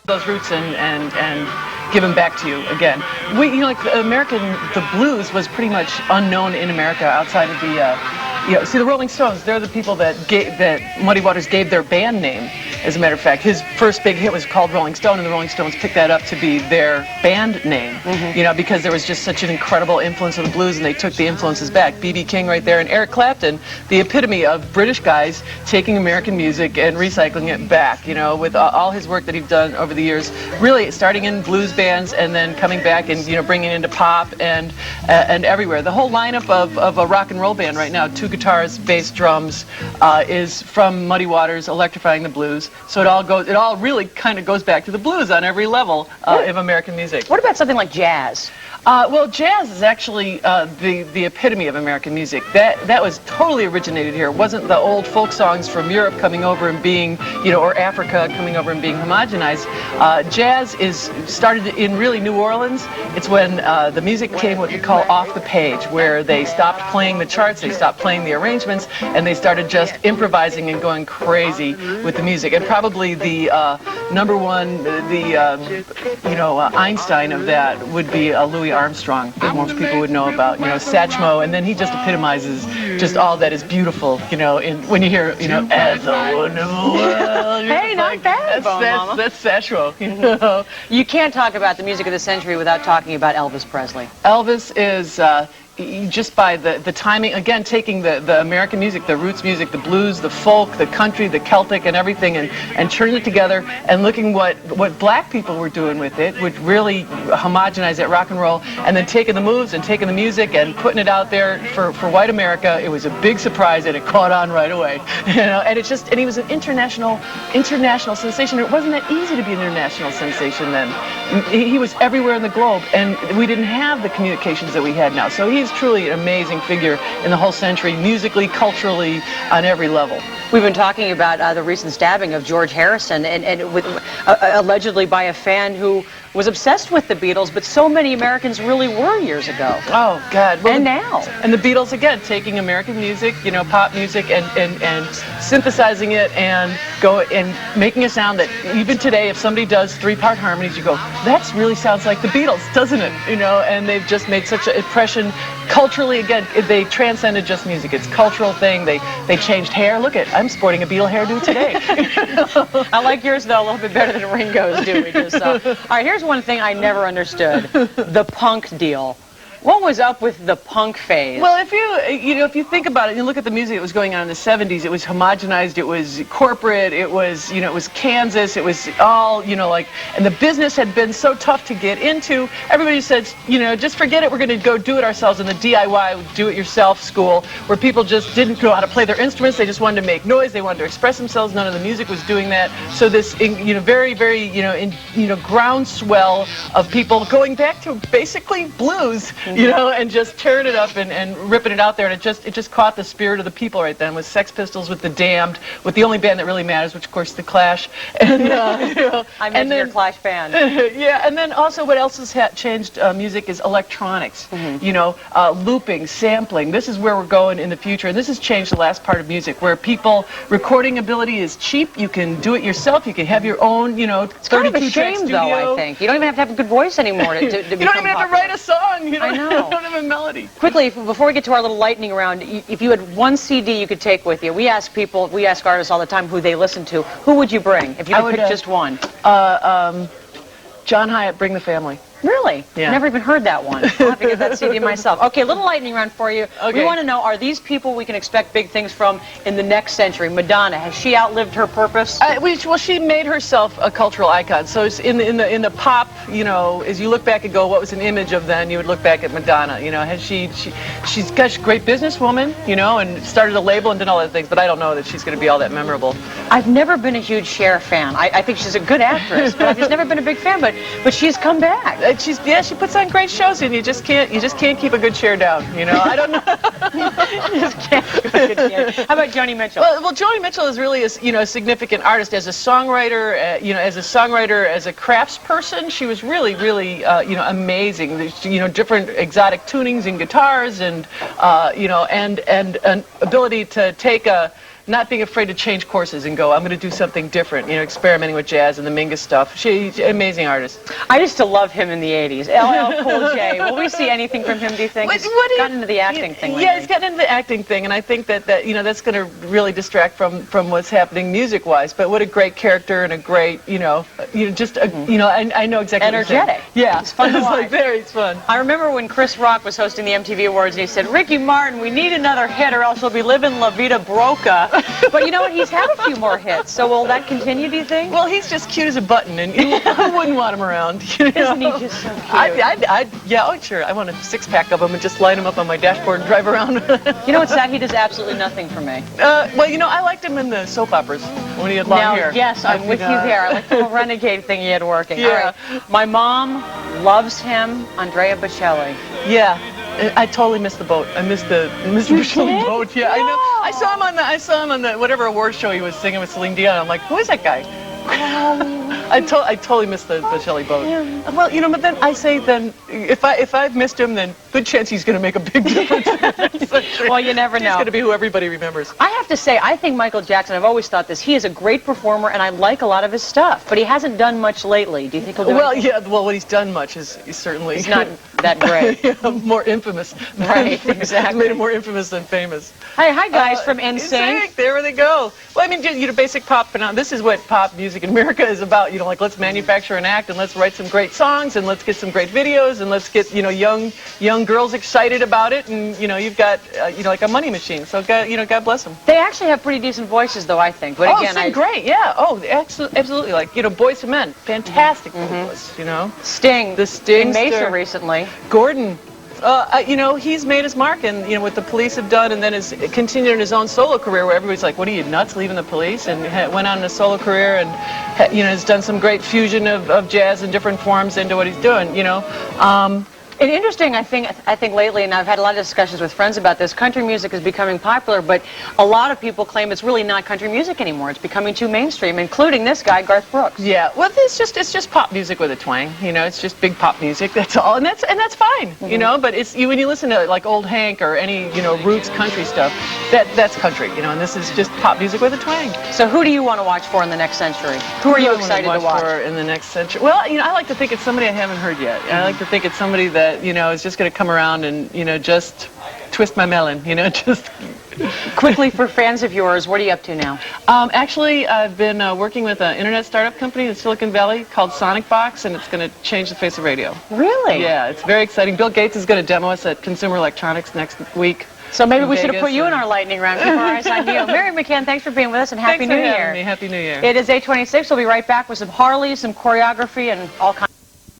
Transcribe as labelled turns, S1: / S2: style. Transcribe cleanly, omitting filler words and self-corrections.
S1: those roots and give them back to you again. Like the blues was pretty much unknown in America outside of the, see the Rolling Stones, they're the people that Muddy Waters gave their band name. As a matter of fact, his first big hit was called Rolling Stone, and the Rolling Stones picked that up to be their band name, because there was just such an incredible influence of the blues, and they took the influences back. B.B. King right there, and Eric Clapton, the epitome of British guys taking American music and recycling it back, with all his work that he's done over the years, really starting in blues bands and then coming back and, bringing it into pop and everywhere. The whole lineup of a rock and roll band right now, 2 guitars, bass, drums, is from Muddy Waters, electrifying the blues. So it all really kind of goes back to the blues on every level of American music.
S2: What about something like jazz?
S1: Well, jazz is actually the epitome of American music. That was totally originated here. It wasn't the old folk songs from Europe coming over and being, or Africa coming over and being homogenized. Jazz started in really New Orleans. It's when the music came what we call off the page, where they stopped playing the charts, they stopped playing the arrangements, and they started just improvising and going crazy with the music. And probably the number one, Einstein of that would be Louis Armstrong, that most people would know about, Satchmo, and then he just epitomizes just all that is beautiful, when you hear, as a wonderful world.
S2: Hey, not bad,
S1: that's Satchmo,
S2: You can't talk about the music of the century without talking about Elvis Presley.
S1: Elvis is, just by the timing, again, taking the American music, the roots music, the blues, the folk, the country, the Celtic, and everything, and turning it together and looking what black people were doing with it, would really homogenize that rock and roll, and then taking the moves and taking the music and putting it out there for white America. It was a big surprise, and it caught on right away. And it's just, and he was an international sensation. It wasn't that easy to be an international sensation then. He was everywhere in the globe, and we didn't have the communications that we had now. So he's truly an amazing figure in the whole century, musically, culturally, on every level.
S2: We've been talking about the recent stabbing of George Harrison, and with, allegedly by a fan who was obsessed with the Beatles, but so many Americans really were years ago.
S1: Oh, God. Well,
S2: and now.
S1: And the Beatles, again, taking American music, pop music, and synthesizing it and making a sound that even today, if somebody does 3-part harmonies, you go, that really sounds like the Beatles, doesn't it? And they've just made such an impression. Culturally, again, they transcended just music. It's a cultural thing. They changed hair. Look I'm sporting a Beatle hairdo today.
S2: I like yours, though, a little bit better than Ringo's doing. All right, here's one thing I never understood. The punk deal. What was up with the punk phase?
S1: Well, if you think about it, you look at the music that was going on in the 70s, it was homogenized, it was corporate, it was, it was Kansas, it was all, and the business had been so tough to get into. Everybody said, just forget it, we're going to go do it ourselves in the DIY, do-it-yourself school, where people just didn't know how to play their instruments, they just wanted to make noise, they wanted to express themselves, none of the music was doing that. So this, very, very, groundswell of people going back to basically blues, and just tearing it up and ripping it out there, and it just caught the spirit of the people right then, with Sex Pistols, with the Damned, with the only band that really matters, which of course the Clash. And
S2: I mentioned your Clash fan.
S1: Yeah, and then also what else has changed music is electronics. Looping, sampling. This is where we're going in the future, and this has changed the last part of music, where recording ability is cheap. You can do it yourself. You can have your own,
S2: It's kind of a shame, though. I think you don't even have to have a good voice anymore to
S1: you don't even have to write a song.
S2: I know.
S1: Don't have a melody.
S2: Quickly, before we get to our little lightning round, if you had one CD you could take with you, we ask artists all the time who they listen to. Who would you bring if you could pick just one?
S1: John Hyatt, Bring the Family.
S2: Really?
S1: Yeah.
S2: Never even heard that one. I'll have to get that CD myself. Okay, a little lightning round for you.
S1: Okay.
S2: We want to know, are these people we can expect big things from in the next century? Madonna, has she outlived her purpose?
S1: Well, she made herself a cultural icon. So it's in the pop, as you look back and go, what was an image of then? You would look back at Madonna. Has she's got a great businesswoman, and started a label and did all that things. But I don't know that she's going to be all that memorable.
S2: I've never been a huge Cher fan. I think she's a good actress, but I've just never been a big fan. But she's come back.
S1: She puts on great shows, and you just can't keep a good Cher down. I don't know.
S2: You just can't keep a good Cher. How about Joni Mitchell?
S1: Well, Joni Mitchell is really a significant artist as a songwriter. As a craftsperson, she was really, really amazing. Different exotic tunings and guitars, and an ability to take a not being afraid to change courses and go, I'm going to do something different, you know, experimenting with jazz and the Mingus stuff. She's an amazing artist.
S2: I used to love him in the 80s. LL Cool J. Will we see anything from him, do you think? He's gotten into the acting thing lately.
S1: Yeah, he's gotten into the acting thing, and I think that you know, that's going to really distract from what's happening music-wise. But what a great character and a great, you know, just, you know, I know exactly what you're saying.
S2: Energetic.
S1: Yeah.
S2: It's fun to
S1: It's
S2: watch.
S1: like, very fun.
S2: I remember when Chris Rock was hosting the MTV Awards and he said, Ricky Martin, we need another hit or else we'll be living La Vida Broca. But you know what? He's had a few more hits. So will that continue, do you think?
S1: Well, he's just cute as a button, and who wouldn't want him around? You know?
S2: Isn't he just so cute?
S1: Yeah, oh, sure. I want a six-pack of them and just line them up on my dashboard and drive around.
S2: You know what's sad? He does absolutely nothing for me.
S1: Well, you know, I liked him in the soap operas when he had long
S2: Now,
S1: hair.
S2: yes, I'm with you there. I like the little renegade thing he had working.
S1: Yeah.
S2: All right. My mom loves him, Andrea Bocelli.
S1: Yeah. I totally missed the boat. I missed the Bocelli
S2: did?
S1: boat. Yeah, I know. I saw him on the whatever award show he was singing with Celine Dion. I'm like, who is that guy? I totally missed the Bocelli boat.
S2: Yeah.
S1: Well, you know, but then I say, then if I've missed him, then good chance he's going to make a big difference.
S2: Well, you never know.
S1: He's going to be who everybody remembers.
S2: I have to say, I think Michael Jackson, I've always thought this, he is a great performer and I like a lot of his stuff, but he hasn't done much lately. Do you think he'll do
S1: Well,
S2: anything?
S1: yeah. Well, what he's done much is certainly
S2: He's not that great.
S1: yeah, more infamous.
S2: Right, exactly.
S1: Made him more infamous than famous.
S2: Hi guys from NSYNC.
S1: There they go. Well, I mean, you know, basic pop phenomenon. This is what pop music in America is about. You know, like, let's manufacture an act and let's write some great songs and let's get some great videos and let's get, you know, young girls excited about it, and you know, you've got you know, like a money machine. So God bless them.
S2: They actually have pretty decent voices, though, I think. But again,
S1: sing great. Yeah. Oh, absolutely. Like, you know, Boyz II Men, fantastic vocalists. You know,
S2: Sting.
S1: The Sting.
S2: Mesa recently.
S1: Gordon. You know, he's made his mark, and you know what the Police have done, and then has continued in his own solo career, where everybody's like, "What are you, nuts, leaving the Police?" And went on in a solo career, and you know, has done some great fusion of jazz in different forms into what he's doing. You know.
S2: And interesting, I think lately, and I've had a lot of discussions with friends about this, country music is becoming popular, but a lot of people claim it's really not country music anymore. It's becoming too mainstream, including this guy, Garth Brooks.
S1: Yeah, well, it's just pop music with a twang. You know, it's just big pop music. That's all, and that's fine. You know, but it's when you listen to like old Hank or any, you know, roots country stuff, that's country. You know, and this is just pop music with a twang.
S2: So who do you want to watch for in the next century? Who are you excited to watch
S1: for in the next century? Well, you know, I like to think it's somebody I haven't heard yet. I like to think it's somebody that, you know, is just going to come around and, you know, just twist my melon, you know, just...
S2: Quickly, for fans of yours, what are you up to now?
S1: Actually, I've been working with an internet startup company in Silicon Valley called SonicBox, and it's going to change the face of radio.
S2: Really?
S1: Yeah, it's very exciting. Bill Gates is going to demo us at Consumer Electronics next week.
S2: So maybe we should have
S1: Vegas,
S2: put you in our lightning round. Keep our eyes on you. Mary McCann, thanks for being with us, and Happy
S1: Thanks
S2: New
S1: for
S2: Year.
S1: having me. Happy New Year.
S2: It is 8:26. We'll be right back with some Harley, some choreography, and all kinds.